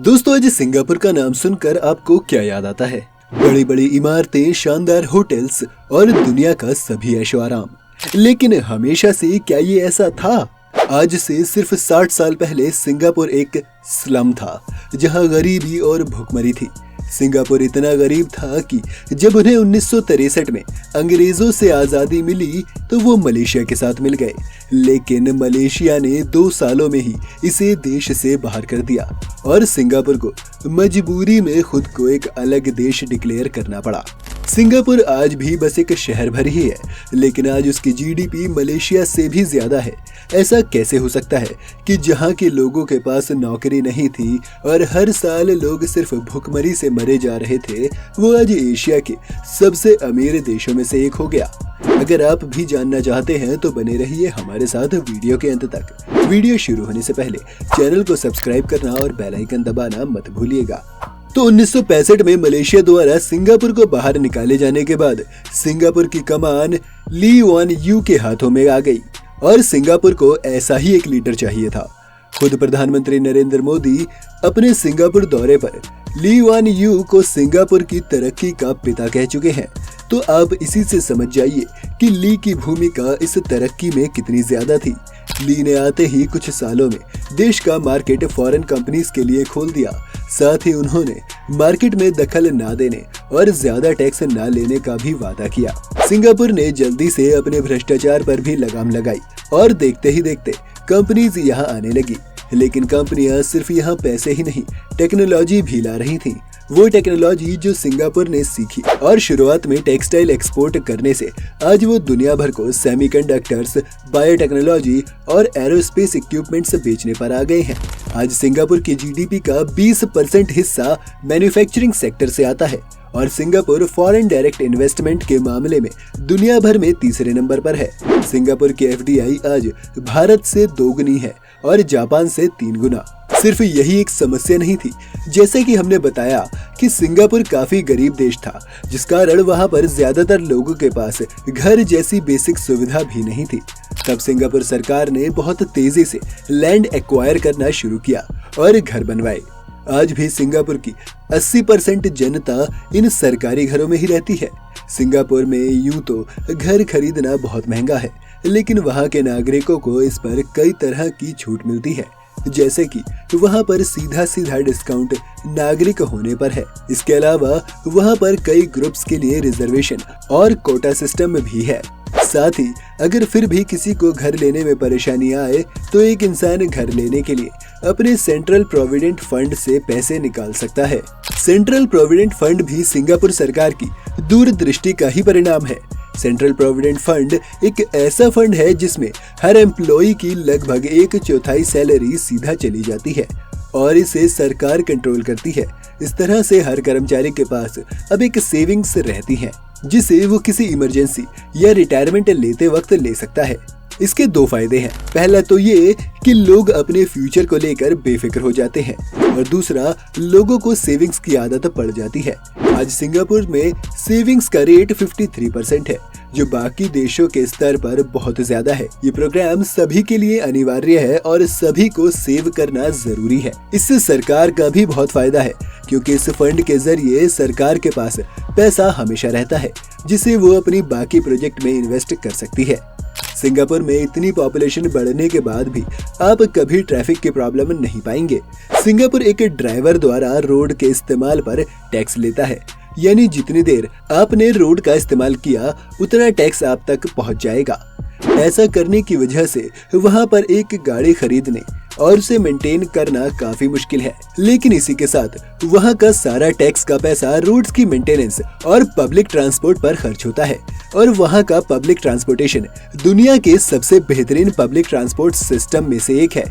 दोस्तों, आज सिंगापुर का नाम सुनकर आपको क्या याद आता है? बड़ी बड़ी इमारतें, शानदार होटल्स और दुनिया का सभी ऐशो आराम। लेकिन हमेशा से क्या ये ऐसा था? आज से सिर्फ 60 साल पहले सिंगापुर एक स्लम था, जहां गरीबी और भुखमरी थी। सिंगापुर इतना गरीब था कि जब उन्हें 1963 में अंग्रेजों से आज़ादी मिली तो वो मलेशिया के साथ मिल गए। लेकिन मलेशिया ने 2 सालों में ही इसे देश से बाहर कर दिया और सिंगापुर को मजबूरी में खुद को एक अलग देश डिक्लेयर करना पड़ा। सिंगापुर आज भी बस एक शहर भर ही है, लेकिन आज उसकी जीडीपी मलेशिया से भी ज्यादा है। ऐसा कैसे हो सकता है कि जहां के लोगों के पास नौकरी नहीं थी और हर साल लोग सिर्फ भुखमरी से मरे जा रहे थे, वो आज एशिया के सबसे अमीर देशों में से एक हो गया? अगर आप भी जानना चाहते हैं तो बने रहिए हमारे साथ वीडियो के अंत तक। वीडियो शुरू होने से पहले चैनल को सब्सक्राइब करना और बेल आइकन दबाना मत भूलिएगा। तो 1965 में मलेशिया द्वारा सिंगापुर को बाहर निकाले जाने के बाद सिंगापुर की कमान ली वान यू के हाथों में आ गई और सिंगापुर को ऐसा ही एक लीडर चाहिए था। खुद प्रधानमंत्री नरेंद्र मोदी अपने सिंगापुर दौरे पर ली वान यू को सिंगापुर की तरक्की का पिता कह चुके हैं। तो आप इसी से समझ जाइए कि ली की भूमिका इस तरक्की में कितनी ज्यादा थी। ली ने आते ही कुछ सालों में देश का मार्केट फॉरेन कंपनीज के लिए खोल दिया। साथ ही उन्होंने मार्केट में दखल ना देने और ज्यादा टैक्स ना लेने का भी वादा किया। सिंगापुर ने जल्दी से अपने भ्रष्टाचार पर भी लगाम लगाई और देखते ही देखते कंपनीज यहाँ आने लगी। लेकिन कंपनियां सिर्फ यहाँ पैसे ही नहीं, टेक्नोलॉजी भी ला रही थी। वो टेक्नोलॉजी जो सिंगापुर ने सीखी और शुरुआत में टेक्सटाइल एक्सपोर्ट करने से आज वो दुनिया भर को सेमीकंडक्टर्स, बायोटेक्नोलॉजी और एरोस्पेस इक्विपमेंट्स बेचने पर आ गए हैं। आज सिंगापुर की जीडीपी का 20% हिस्सा मैन्युफैक्चरिंग सेक्टर से आता है और सिंगापुर फॉरेन डायरेक्ट इन्वेस्टमेंट के मामले में दुनिया भर में तीसरे नंबर पर है। सिंगापुर की एफडीआई आज भारत से 2 गुनी है और जापान से 3 गुना। सिर्फ यही एक समस्या नहीं थी, जैसे कि हमने बताया कि सिंगापुर काफी गरीब देश था, जिस कारण वहां पर ज्यादातर लोगों के पास घर जैसी बेसिक सुविधा भी नहीं थी। तब सिंगापुर सरकार ने बहुत तेजी से लैंड एक्वायर करना शुरू किया और घर बनवाए। आज भी सिंगापुर की 80% जनता इन सरकारी घरों में ही रहती है। सिंगापुर में यूं तो घर खरीदना बहुत महंगा है, लेकिन वहां के नागरिकों को इस पर कई तरह की छूट मिलती है, जैसे कि वहां पर सीधा डिस्काउंट नागरिक होने पर है। इसके अलावा वहां पर कई ग्रुप्स के लिए रिजर्वेशन और कोटा सिस्टम भी है। साथ ही अगर फिर भी किसी को घर लेने में परेशानी आए तो एक इंसान घर लेने के लिए अपने सेंट्रल प्रोविडेंट फंड से पैसे निकाल सकता है। सेंट्रल प्रोविडेंट फंड भी सिंगापुर सरकार की दूरदृष्टि का ही परिणाम है। सेंट्रल प्रोविडेंट फंड एक ऐसा फंड है जिसमें हर एम्प्लॉई की लगभग 1/4 सैलरी सीधा चली जाती है और इसे सरकार कंट्रोल करती है। इस तरह से हर कर्मचारी के पास अब एक सेविंग्स रहती है, जिसे वो किसी इमरजेंसी या रिटायरमेंट लेते वक्त ले सकता है। इसके 2 फायदे हैं। पहला तो ये कि लोग अपने फ्यूचर को लेकर बेफिक्र हो जाते हैं और दूसरा, लोगों को सेविंग्स की आदत पड़ जाती है। आज सिंगापुर में सेविंग्स का रेट 53% है, जो बाकी देशों के स्तर पर बहुत ज्यादा है। ये प्रोग्राम सभी के लिए अनिवार्य है और सभी को सेव करना जरूरी है। इससे सरकार का भी बहुत फायदा है, क्योंकि इस फंड के जरिए सरकार के पास पैसा हमेशा रहता है, जिसे वो अपनी बाकी प्रोजेक्ट में इन्वेस्ट कर सकती है। सिंगापुर में इतनी पॉपुलेशन बढ़ने के बाद भी आप कभी ट्रैफिक की प्रॉब्लम नहीं पाएंगे। सिंगापुर एक ड्राइवर द्वारा रोड के इस्तेमाल पर टैक्स लेता है, यानी जितनी देर आपने रोड का इस्तेमाल किया उतना टैक्स आप तक पहुंच जाएगा। ऐसा करने की वजह से वहां पर एक गाड़ी खरीदने और उसे मेंटेन करना काफी मुश्किल है। लेकिन इसी के साथ वहां का सारा टैक्स का पैसा रोड्स की मेंटेनेंस और पब्लिक ट्रांसपोर्ट पर खर्च होता है और वहां का पब्लिक ट्रांसपोर्टेशन दुनिया के सबसे बेहतरीन पब्लिक ट्रांसपोर्ट सिस्टम में से एक है।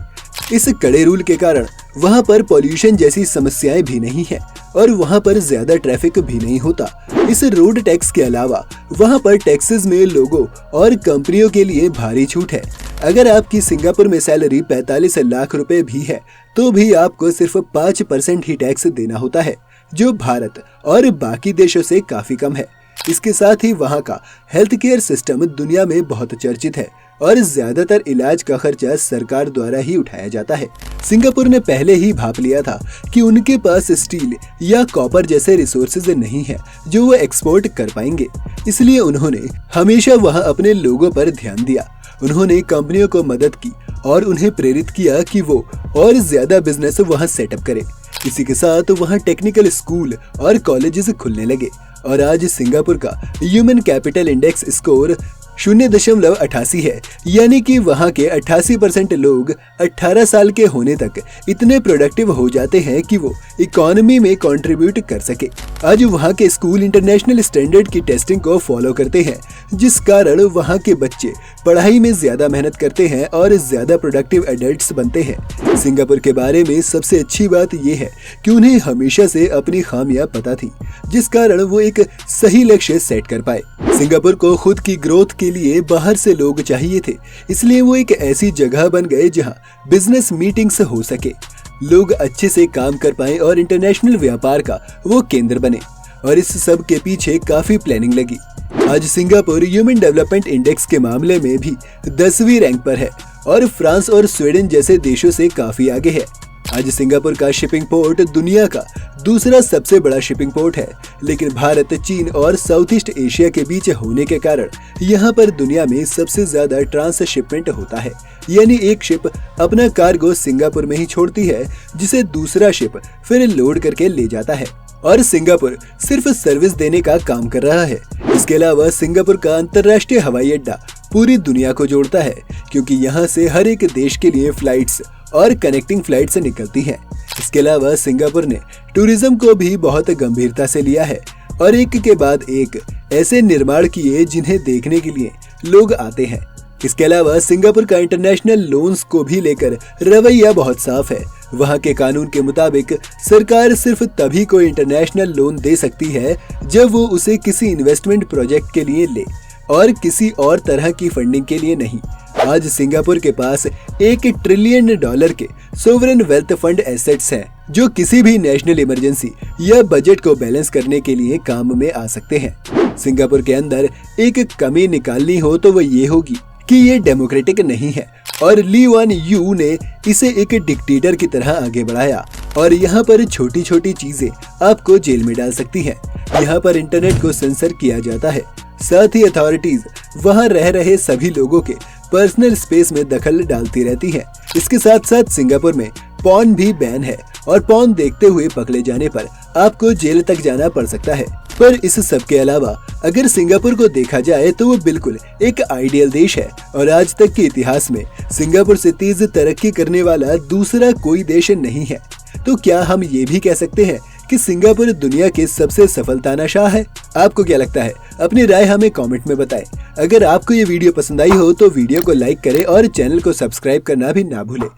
इस कड़े रूल के कारण वहां पर पॉल्यूशन जैसी समस्याएं भी नहीं है और वहां पर ज्यादा ट्रैफिक भी नहीं होता। इस रोड टैक्स के अलावा वहां पर टैक्सेस में लोगों और कंपनियों के लिए भारी छूट है। अगर आपकी सिंगापुर में सैलरी 45 लाख रुपए भी है तो भी आपको सिर्फ 5% ही टैक्स देना होता है, जो भारत और बाकी देशों से काफी कम है। इसके साथ ही वहाँ का हेल्थ केयर सिस्टम दुनिया में बहुत चर्चित है और ज्यादातर इलाज का खर्चा सरकार द्वारा ही उठाया जाता है। सिंगापुर ने पहले ही भांप लिया था कि उनके पास स्टील या कॉपर जैसे रिसोर्सेज नहीं है जो वो एक्सपोर्ट कर पाएंगे, इसलिए उन्होंने हमेशा वहां अपने लोगों पर ध्यान दिया। उन्होंने कंपनियों को मदद की और उन्हें प्रेरित किया कि वो और ज्यादा बिजनेस वहां सेटअप करें। इसी के साथ वहां टेक्निकल स्कूल और कॉलेजेस खुलने लगे और आज सिंगापुर का ह्यूमन कैपिटल इंडेक्स स्कोर 0.88 है, यानी कि वहां के 88% लोग 18 साल के होने तक इतने प्रोडक्टिव हो जाते हैं कि वो इकोनॉमी में कंट्रीब्यूट कर सके। आज वहां के स्कूल इंटरनेशनल स्टैंडर्ड की टेस्टिंग को फॉलो करते हैं, जिस कारण वहां के बच्चे पढ़ाई में ज्यादा मेहनत करते हैं और ज्यादा प्रोडक्टिव एडल्ट्स बनते हैं। सिंगापुर के बारे में सबसे अच्छी बात यह है कि उन्हें हमेशा से अपनी खामियां पता थी, जिस कारण वो एक सही लक्ष्य सेट कर पाए। सिंगापुर को खुद की ग्रोथ के लिए बाहर से लोग चाहिए थे, इसलिए वो एक ऐसी जगह बन गए जहां बिजनेस मीटिंग्स हो सके, लोग अच्छे से काम कर पाए और इंटरनेशनल व्यापार का वो केंद्र बने। और इस सब के पीछे काफी प्लानिंग लगी। आज सिंगापुर ह्यूमन डेवलपमेंट इंडेक्स के मामले में भी 10वीं रैंक पर है और फ्रांस और स्वीडन जैसे देशों से काफी आगे है। आज सिंगापुर का शिपिंग पोर्ट दुनिया का दूसरा सबसे बड़ा शिपिंग पोर्ट है, लेकिन भारत, चीन और साउथ ईस्ट एशिया के बीच होने के कारण यहाँ पर दुनिया में सबसे ज्यादा ट्रांसशिपमेंट होता है, यानी एक शिप अपना कार्गो सिंगापुर में ही छोड़ती है, जिसे दूसरा शिप फिर लोड करके ले जाता है। और सिंगापुर सिर्फ सर्विस देने का काम कर रहा है। इसके अलावा सिंगापुर का अंतर्राष्ट्रीय हवाई अड्डा पूरी दुनिया को जोड़ता है, क्योंकि यहाँ से हर एक देश के लिए फ्लाइट्स और कनेक्टिंग फ्लाइट से निकलती हैं। इसके अलावा सिंगापुर ने टूरिज्म को भी बहुत गंभीरता से लिया है और एक के बाद एक ऐसे निर्माण किए जिन्हें देखने के लिए लोग आते हैं। इसके अलावा सिंगापुर का इंटरनेशनल लोन्स को भी लेकर रवैया बहुत साफ है। वहाँ के कानून के मुताबिक सरकार सिर्फ तभी कोई इंटरनेशनल लोन दे सकती है जब वो उसे किसी इन्वेस्टमेंट प्रोजेक्ट के लिए ले और किसी और तरह की फंडिंग के लिए नहीं। आज सिंगापुर के पास $1 ट्रिलियन के सोवरेन वेल्थ फंड एसेट्स हैं, जो किसी भी नेशनल इमरजेंसी या बजट को बैलेंस करने के लिए काम में आ सकते हैं। सिंगापुर के अंदर एक कमी निकालनी हो तो वो ये होगी कि ये डेमोक्रेटिक नहीं है और ली वन यू ने इसे एक डिक्टेटर की तरह आगे बढ़ाया और यहाँ पर छोटी छोटी चीजें आपको जेल में डाल सकती हैं। यहाँ पर इंटरनेट को सेंसर किया जाता है, साथ ही अथॉरिटीज वहाँ रह रहे सभी लोगों के पर्सनल स्पेस में दखल डालती रहती है। इसके साथ साथ सिंगापुर में पॉर्न भी बैन है और पॉर्न देखते हुए पकड़े जाने पर आपको जेल तक जाना पड़ सकता है। पर इस सब के अलावा अगर सिंगापुर को देखा जाए तो वो बिल्कुल एक आइडियल देश है और आज तक के इतिहास में सिंगापुर से तेज तरक्की करने वाला दूसरा कोई देश नहीं है। तो क्या हम ये भी कह सकते हैं कि सिंगापुर दुनिया के सबसे सफल तानाशाह है? आपको क्या लगता है? अपनी राय हमें कमेंट में बताएं। अगर आपको ये वीडियो पसंद आई हो तो वीडियो को लाइक करें और चैनल को सब्सक्राइब करना भी ना भूलें।